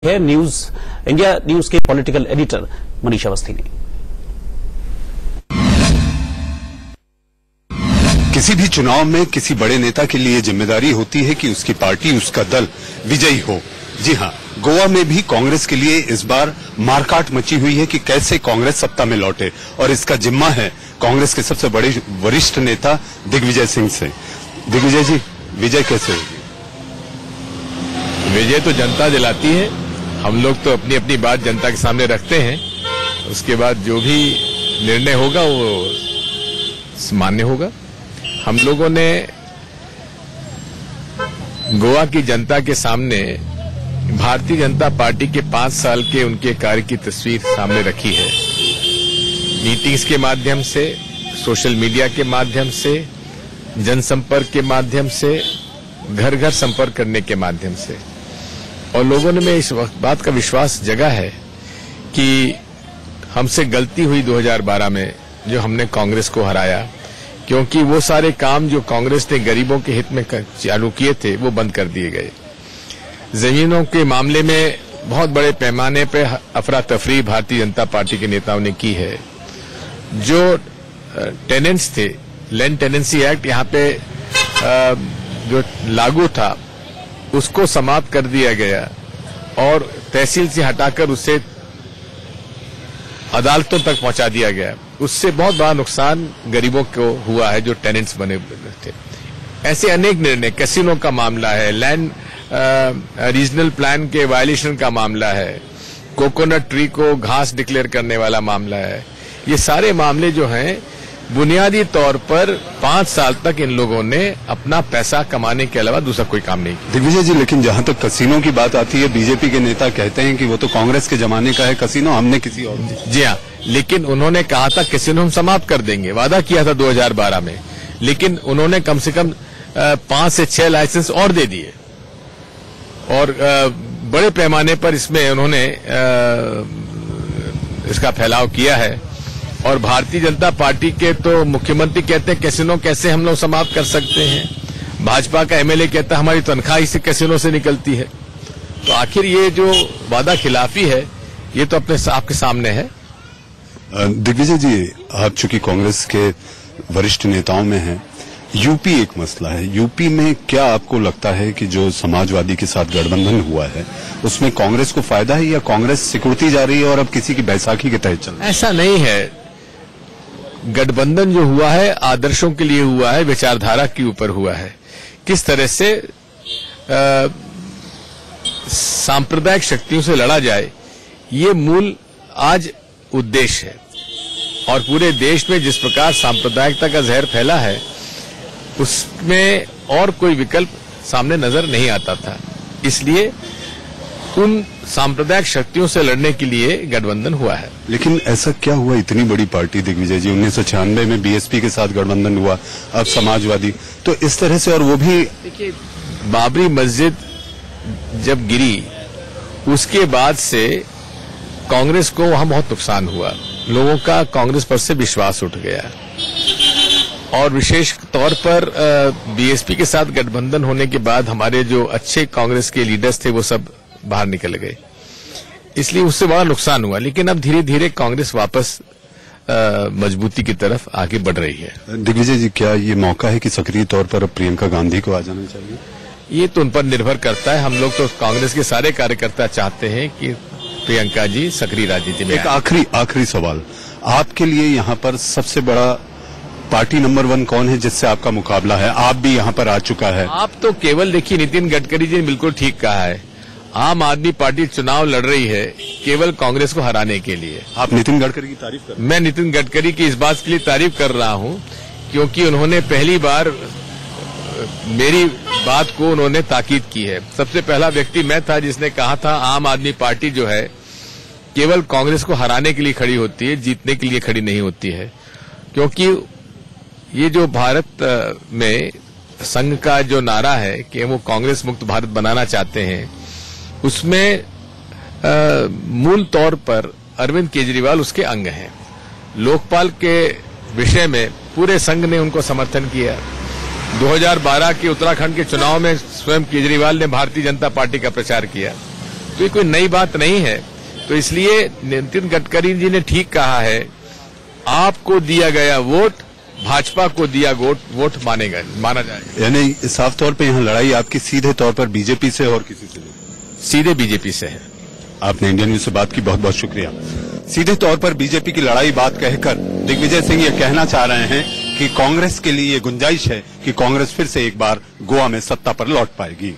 है India news के political editor Manish Awasthi ने। किसी भी चुनाव में किसी बड़े नेता के लिए जिम्मेदारी होती है कि उसकी पार्टी, उसका दल विजयी हो। जी हां, गोवा में भी कांग्रेस के लिए इस बार मारकाट मची हुई है कि कैसे कांग्रेस सत्ता में लौटे, और इसका जिम्मा है कांग्रेस के सबसे बड़े वरिष्ठ नेता दिग्विजय सिंह से। दिग्विजय जी, विजय कैसे होगी? विजय तो जनता दिलाती है। हम लोग तो अपनी अपनी बात जनता के सामने रखते हैं, उसके बाद जो भी निर्णय होगा वो मान्य होगा। हम लोगों ने गोवा की जनता के सामने भारतीय जनता पार्टी के 5 साल के उनके कार्य की तस्वीर सामने रखी है। मीटिंग्स के माध्यम से, सोशल मीडिया के माध्यम से, जनसंपर्क के माध्यम से, घर घर संपर्क करने के माध्यम से, और लोगों ने में इस बात का विश्वास जगा है कि हमसे गलती हुई 2012 में जो हमने कांग्रेस को हराया, क्योंकि वो सारे काम जो कांग्रेस ने गरीबों के हित में चालू किए थे वो बंद कर दिए गए। जमीनों के मामले में बहुत बड़े पैमाने पर अफरा तफरी भारतीय जनता पार्टी के नेताओं ने की है। जो टेनेंट्स थे, लैंड टेनेंसी एक्ट यहाँ पे जो लागू था उसको समाप्त कर दिया गया और तहसील से हटाकर उसे अदालतों तक पहुंचा दिया गया। उससे बहुत बड़ा नुकसान गरीबों को हुआ है जो टेनेंट्स बने थे। ऐसे अनेक निर्णय, कैसीनो का मामला है, लैंड रीजनल प्लान के वायलेशन का मामला है, कोकोनट ट्री को घास डिक्लेयर करने वाला मामला है। ये सारे मामले जो हैं बुनियादी तौर पर 5 साल तक इन लोगों ने अपना पैसा कमाने के अलावा दूसरा कोई काम नहीं किया। दिग्विजय जी, लेकिन जहां तक कसीनो की बात आती है, बीजेपी के नेता कहते हैं कि वो तो कांग्रेस के जमाने का है कसीनो, हमने किसी और। जी हाँ, लेकिन उन्होंने कहा था कसीनो हम समाप्त कर देंगे, वादा किया था 2012 में, लेकिन उन्होंने कम से कम 5 से 6 लाइसेंस और दे दिए और बड़े पैमाने पर इसमें उन्होंने इसका फैलाव किया है। और भारतीय जनता पार्टी के तो मुख्यमंत्री कहते हैं कैसीनो कैसे हम लोग समाप्त कर सकते हैं। भाजपा का एमएलए कहता है हमारी तनख्वाह इसी कैसीनो से निकलती है। तो आखिर ये जो वादा खिलाफी है ये तो अपने आपके सामने है। दिग्विजय जी, आप चूंकि कांग्रेस के वरिष्ठ नेताओं में हैं, यूपी एक मसला है। यूपी में क्या आपको लगता है कि जो समाजवादी के साथ गठबंधन हुआ है उसमें कांग्रेस को फायदा है या कांग्रेस सिकुड़ती जा रही है और अब किसी की बैसाखी के तहत चल रही है? ऐसा नहीं है। गठबंधन जो हुआ है आदर्शों के लिए हुआ है, विचारधारा के ऊपर हुआ है। किस तरह से सांप्रदायिक शक्तियों से लड़ा जाए, ये मूल आज उद्देश्य है। और पूरे देश में जिस प्रकार सांप्रदायिकता का जहर फैला है उसमें और कोई विकल्प सामने नजर नहीं आता था, इसलिए उन सांप्रदायिक शक्तियों से लड़ने के लिए गठबंधन हुआ है। लेकिन ऐसा क्या हुआ, इतनी बड़ी पार्टी दिग्विजय जी, 1996 में बीएसपी के साथ गठबंधन हुआ, अब समाजवादी, तो इस तरह से, और वो भी देखिए बाबरी मस्जिद जब गिरी उसके बाद से कांग्रेस को वहां बहुत नुकसान हुआ, लोगों का कांग्रेस पर से विश्वास उठ गया और विशेष तौर पर बीएसपी के साथ गठबंधन होने के बाद हमारे जो अच्छे कांग्रेस के लीडर्स थे वो सब बाहर निकल गए, इसलिए उससे बड़ा नुकसान हुआ। लेकिन अब धीरे धीरे कांग्रेस वापस मजबूती की तरफ आगे बढ़ रही है। दिग्विजय जी, क्या ये मौका है कि सक्रिय तौर पर अब प्रियंका गांधी को आ जाना चाहिए? ये तो उन पर निर्भर करता है। हम लोग तो कांग्रेस के सारे कार्यकर्ता चाहते हैं कि प्रियंका जी सक्रिय राजनीति में। एक आखिरी सवाल, आपके लिए यहाँ पर सबसे बड़ा पार्टी नंबर 1 कौन है जिससे आपका मुकाबला है? आप भी यहाँ पर आ चुका है। आप तो केवल देखिए, नितिन गडकरी जी ने बिल्कुल ठीक कहा है, आम आदमी पार्टी चुनाव लड़ रही है केवल कांग्रेस को हराने के लिए। आप नितिन गडकरी की तारीफ कर रहे हैं? मैं नितिन गडकरी की इस बात के लिए तारीफ कर रहा हूं क्योंकि उन्होंने पहली बार मेरी बात को उन्होंने ताकीद की है। सबसे पहला व्यक्ति मैं था जिसने कहा था आम आदमी पार्टी जो है केवल कांग्रेस को हराने के लिए खड़ी होती है, जीतने के लिए खड़ी नहीं होती है। क्योंकि ये जो भारत में संघ का जो नारा है कि वो कांग्रेस मुक्त भारत बनाना चाहते हैं, उसमें मूल तौर पर अरविंद केजरीवाल उसके अंग हैं। लोकपाल के विषय में पूरे संघ ने उनको समर्थन किया। 2012 के उत्तराखंड के चुनाव में स्वयं केजरीवाल ने भारतीय जनता पार्टी का प्रचार किया। तो ये कोई नई बात नहीं है। तो इसलिए नितिन गडकरी जी ने ठीक कहा है, आपको दिया गया वोट भाजपा को दिया वोट माना जाएगा। यानी साफ तौर पे यहाँ लड़ाई आपकी सीधे तौर पर बीजेपी से और किसी से नहीं? सीधे बीजेपी से है। आपने इंडियन न्यूज से बात की, बहुत बहुत शुक्रिया। सीधे तौर पर बीजेपी की लड़ाई बात कहकर दिग्विजय सिंह ये कहना चाह रहे हैं कि कांग्रेस के लिए ये गुंजाइश है कि कांग्रेस फिर से एक बार गोवा में सत्ता पर लौट पाएगी।